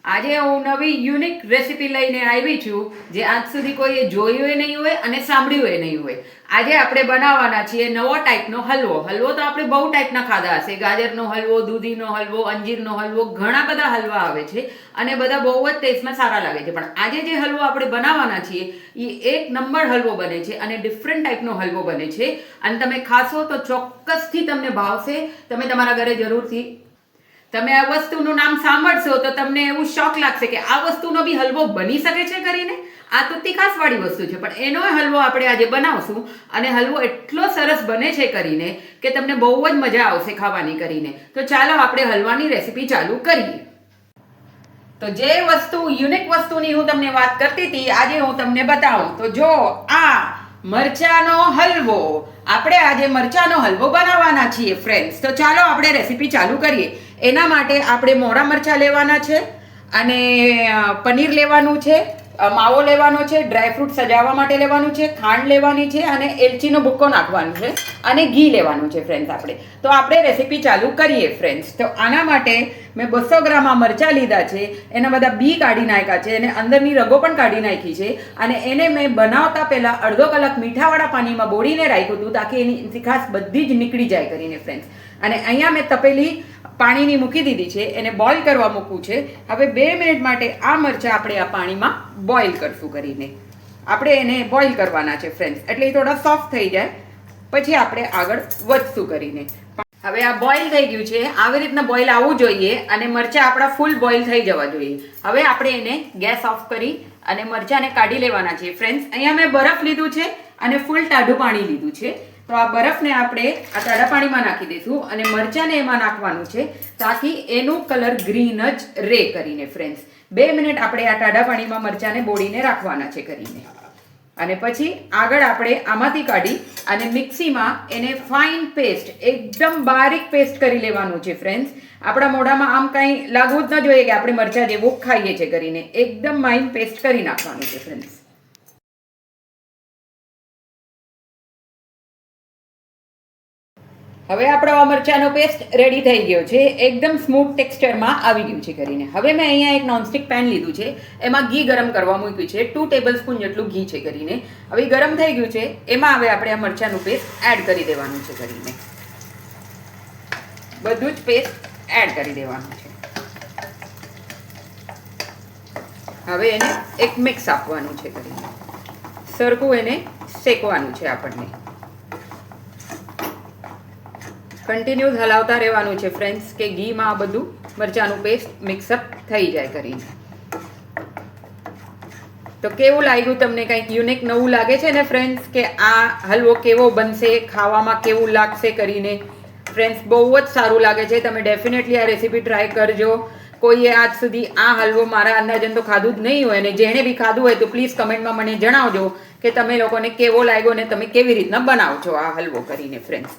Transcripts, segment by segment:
આજે હું નવી યુનિક રેસીપી લઈને આવી છું જે આજ સુધી કોઈએ જોયું નહીં હોય અને સાંભળ્યું નહીં હોય. આજે આપણે બનાવવાના છીએ નવો ટાઈપનો હલવો. હલવો તો આપણે બહુ ટાઈપના ખાધા હશે. ગાજરનો હલવો, દૂધીનો હલવો, અંજીરનો હલવો, ઘણા બધા હલવા આવે છે અને બધા બહુ જ ટેસ્ટમાં સારા લાગે છે. પણ આજે જે હલવો આપણે બનાવવાના છીએ એ એક નંબર હલવો બને છે અને ડિફરન્ટ ટાઈપનો હલવો બને છે અને તમે ખાશો તો ચોક્કસથી તમને ભાવશે. તમે તમારા ઘરે જરૂરથી તમે આ વસ્તુનું નામ સાંભળશો તો તમને એવું શોક લાગશે કે આ વસ્તુનો બી હલવો બની શકે છે કરીને. આ તો તીખાસવાળી વસ્તુ છે પણ એનો હલવો આપણે આજે બનાવશું અને હલવો એટલો સરસ બને છે કરીને કે તમને બહુ જ મજા આવશે ખાવાની કરીને. તો ચાલો આપણે હલવાની રેસીપી ચાલુ કરીએ. તો જે વસ્તુ યુનિક વસ્તુની હું તમને વાત કરતી હતી આજે હું તમને બતાવું. તો જો આ મરચાનો હલવો, આપણે આજે મરચાનો હલવો બનાવવાના છીએ ફ્રેન્ડ્સ. તો ચાલો આપણે રેસીપી ચાલુ કરીએ. એના માટે આપણે મોરા મરચાં લેવાના છે અને પનીર લેવાનું છે, માવો લેવાનો છે, ડ્રાયફ્રૂટ સજાવવા માટે લેવાનું છે, ખાંડ લેવાની છે અને એલચીનો ભૂક્કો નાખવાનો છે અને ઘી લેવાનું છે ફ્રેન્ડ્સ આપણે. તો આપણે રેસીપી ચાલુ કરીએ ફ્રેન્ડ્સ. તો આના માટે મેં 200 ગ્રામ મરચાં લીધા છે. એના બધા બી કાઢી નાખ્યા છે અને અંદરની રગો પણ કાઢી નાખી છે અને એને મેં બનાવતા પહેલાં અડધો કલાક મીઠાવાળા પાણીમાં બોળીને રાખ્યું હતું તાકી એની તીખાશ બધી જ નીકળી જાય કરીને ફ્રેન્ડ્સ. અને અહીંયા મેં તપેલી પાણીની મૂકી દીધી છે, એને બોઇલ કરવા મૂકવું છે. હવે 2 મિનિટ માટે આ મરચાં આપણે આ પાણીમાં બોઇલ કરશું કરીને. આપણે એને બોઇલ કરવાના છે ફ્રેન્ડ્સ એટલે એ થોડા સોફ્ટ થઈ જાય પછી આપણે આગળ વધશું કરીને. હવે આ બોઇલ થઈ ગયું છે. આવી રીતના બોઇલ આવવું જોઈએ અને મરચાં આપણા ફૂલ બોઇલ થઈ જવા જોઈએ. હવે આપણે એને ગેસ ઓફ કરી અને મરચાંને કાઢી લેવાના છે ફ્રેન્ડ્સ. અહીંયા મેં બરફ લીધું છે અને ફૂલ ટાઢું પાણી લીધું છે. તો આ બરફને આપણે આ ટાઢા પાણીમાં નાખી દઈશું અને મરચાંને એમાં નાખવાનું છે તાકી એનું કલર ગ્રીન જ રહે કરીને ફ્રેન્ડ્સ. 2 મિનિટ આપણે આ ટાઢા પાણીમાં મરચાંને બોળીને રાખવાના છે કરીને. અને પછી આગળ આપણે આમાંથી કાઢી અને મિક્સીમાં એને ફાઇન પેસ્ટ, એકદમ બારીક પેસ્ટ કરી લેવાનું છે ફ્રેન્ડ્સ. આપણા મોઢામાં આમ કંઈ લાગવું જ ન જોઈએ કે આપણે મરચાં જેવું ખાઈએ છીએ કરીને. એકદમ ફાઇન પેસ્ટ કરી નાખવાનું છે ફ્રેન્ડ્સ. હવે આપણો મરચાંનો પેસ્ટ રેડી થઈ ગયો છે. એકદમ સ્મૂથ ટેક્સચરમાં આવી ગયું છે કરીને. હવે મેં અહીંયા એક નોનસ્ટિક પેન લીધું છે, એમાં ઘી ગરમ કરવા મૂક્યું છે. 2 ટેબલ સ્પૂન જેટલું ઘી છે કરીને. હવે ગરમ થઈ ગયું છે એમાં હવે આપણે આ મરચાંનું પેસ્ટ એડ કરી દેવાનું છે કરીને. બધું જ પેસ્ટ એડ કરી દેવાનું છે. હવે એને એક મિક્સ આપવાનું છે કરીને. સરખું એને શેકવાનું છે આપણને. કન્ટિન્યુ હલાવતા રહેવાનું છે ફ્રેન્ડ્સ કે ઘીમાં આ બધું મરચાંનું પેસ્ટ મિક્સઅપ થઈ જાય કરીને. તો કેવું લાગ્યું તમને? કંઈક યુનિક નવું લાગે છે ને ફ્રેન્ડ્સ કે આ હલવો કેવો બનશે, ખાવામાં કેવું લાગશે કરીને ફ્રેન્ડ્સ? બહુ જ સારું લાગે છે. તમે ડેફિનેટલી આ રેસીપી ટ્રાય કરજો. કોઈએ આજ સુધી આ હલવો મારા અંદાજન તો ખાધું જ નહીં હોય અને જેણે બી ખાધું હોય તો પ્લીઝ કમેન્ટમાં મને જણાવજો કે તમે લોકોને કેવો લાગ્યો ને તમે કેવી રીતના બનાવો છો આ હલવો કરીને ફ્રેન્ડ્સ.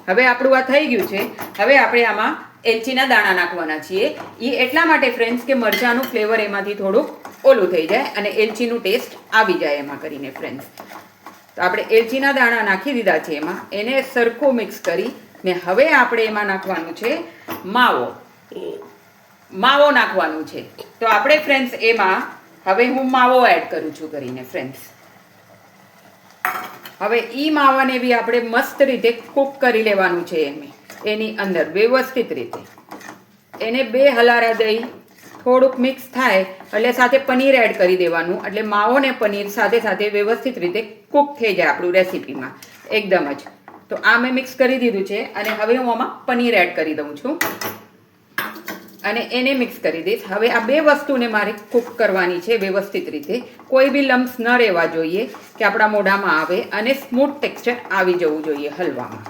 હવે આપણું આ થઈ ગયું છે. હવે આપણે આમાં એલચીના દાણા નાખવાના છીએ. એ એટલા માટે ફ્રેન્ડ્સ કે મરચાંનું ફ્લેવર એમાંથી થોડુંક ઓલું થઈ જાય અને એલચીનું ટેસ્ટ આવી જાય એમાં કરીને ફ્રેન્ડ્સ. તો આપણે એલચીના દાણા નાખી દીધા છે એમાં. એને સરખું મિક્સ કરી ને હવે આપણે એમાં નાખવાનું છે માવો નાખવાનું છે. તો આપણે ફ્રેન્ડ્સ એમાં હવે હું માવો એડ કરું છું કરીને ફ્રેન્ડ્સ. હવે ઈ માવાને બી આપણે મસ્ત રીતે કૂક કરી લેવાનું છે એની અંદર વ્યવસ્થિત રીતે. એને 2 હલારા દઈ થોડુંક મિક્સ થાય એટલે સાથે પનીર એડ કરી દેવાનું એટલે માવો ને પનીર સાથે સાથે વ્યવસ્થિત રીતે કૂક થઈ જાય આપણું રેસીપીમાં એકદમ જ. તો આ મેં મિક્સ કરી દીધું છે અને હવે હું આમાં પનીર એડ કરી દઉં છું અને એને મિક્સ કરી દઈશ. હવે આ 2 વસ્તુને મારે કૂક કરવાની છે વ્યવસ્થિત રીતે. કોઈ બી લમ્સ ન રહેવા જોઈએ કે આપણા મોઢામાં આવે અને સ્મૂથ ટેક્સચર આવી જવું જોઈએ હલવામાં.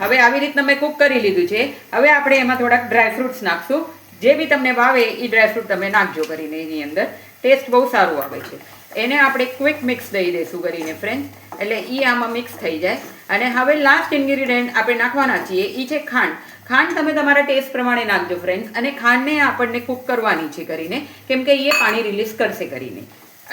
હવે આવી રીતના મેં કૂક કરી લીધું છે. હવે આપણે એમાં થોડાક ડ્રાયફ્રૂટ્સ નાખશું. જે બી તમને ભાવે એ ડ્રાયફ્રૂટ તમે નાખજો કરીને એની અંદર. ટેસ્ટ બહુ સારું આવે છે. એને આપણે ક્વિક મિક્સ દઈ દઈશું કરીને ફ્રેન્ડ્સ એટલે એ આમાં મિક્સ થઈ જાય. અને હવે લાસ્ટ ઇન્ગ્રીડિયન્ટ આપણે નાખવાના છીએ એ છે ખાંડ. ખાંડ તમે તમારા ટેસ્ટ પ્રમાણે નાખજો ફ્રેન્ડ્સ. અને ખાંડને આપણને કૂક કરવાની છે કરીને કેમ કે એ પાણી રિલીઝ કરશે કરીને.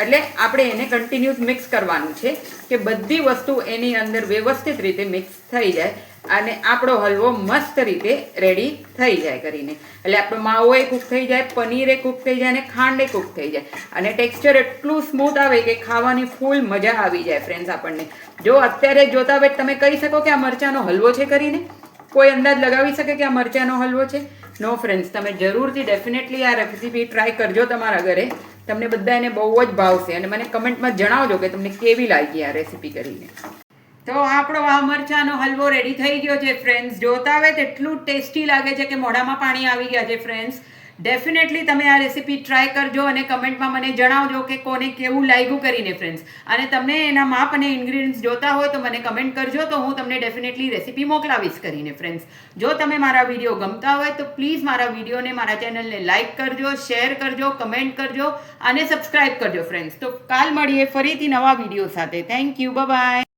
એટલે આપણે એને કન્ટિન્યુઅસ મિક્સ કરવાનું છે કે બધી વસ્તુ એની અંદર વ્યવસ્થિત રીતે મિક્સ થઈ જાય અને આપણો હલવો મસ્ત રીતે રેડી થઈ જાય કરીને. એટલે આપણો માવો એ કૂક થઈ જાય, પનીર એ કૂક થઈ જાય અને ખાંડ એ કૂક થઈ જાય અને ટેક્સચર એટલું સ્મૂથ આવે કે ખાવાની ફૂલ મજા આવી જાય ફ્રેન્ડ્સ આપણને. જો અત્યારે જોતા હોય તમે કહી શકો કે આ મરચાંનો હલવો છે કરીને? કોઈ અંદાજ લગાવી શકે કે આ મરચાંનો હલવો છે? નો ફ્રેન્ડ્સ, તમે જરૂરથી ડેફિનેટલી આ રેસીપી ટ્રાય કરજો તમારા ઘરે. તમને બધાને બહુ જ ભાવશે અને મને કમેન્ટમાં જણાવજો કે તમને કેવી લાગી આ રેસીપી કરીને. તો આપણો આ મરચાંનો હલવો રેડી થઈ ગયો છે ફ્રેન્ડ્સ. જોતા આવે તેટલું ટેસ્ટી લાગે છે કે મોઢામાં પાણી આવી ગયા છે ફ્રેન્ડ્સ. ડેફિનેટલી તમે આ રેસીપી ટ્રાય કરજો અને કમેન્ટમાં મને જણાવજો કે કોને કેવું લાગ્યું કરીને ફ્રેન્ડ્સ. અને તમને એના માપ અને ઇન્ગ્રીડિયન્ટ્સ જોતા હોય તો મને કમેન્ટ કરજો, તો હું તમને ડેફિનેટલી રેસીપી મોકલાવીશ કરીને ફ્રેન્ડ્સ. જો તમે મારા વિડીયો ગમતા હોય તો પ્લીઝ મારા વિડીયોને, મારા ચેનલને લાઇક કરજો, શેર કરજો, કમેન્ટ કરજો અને સબસ્ક્રાઇબ કરજો ફ્રેન્ડ્સ. તો કાલ મળીએ ફરીથી નવા વિડીયો સાથે. Thank you, by.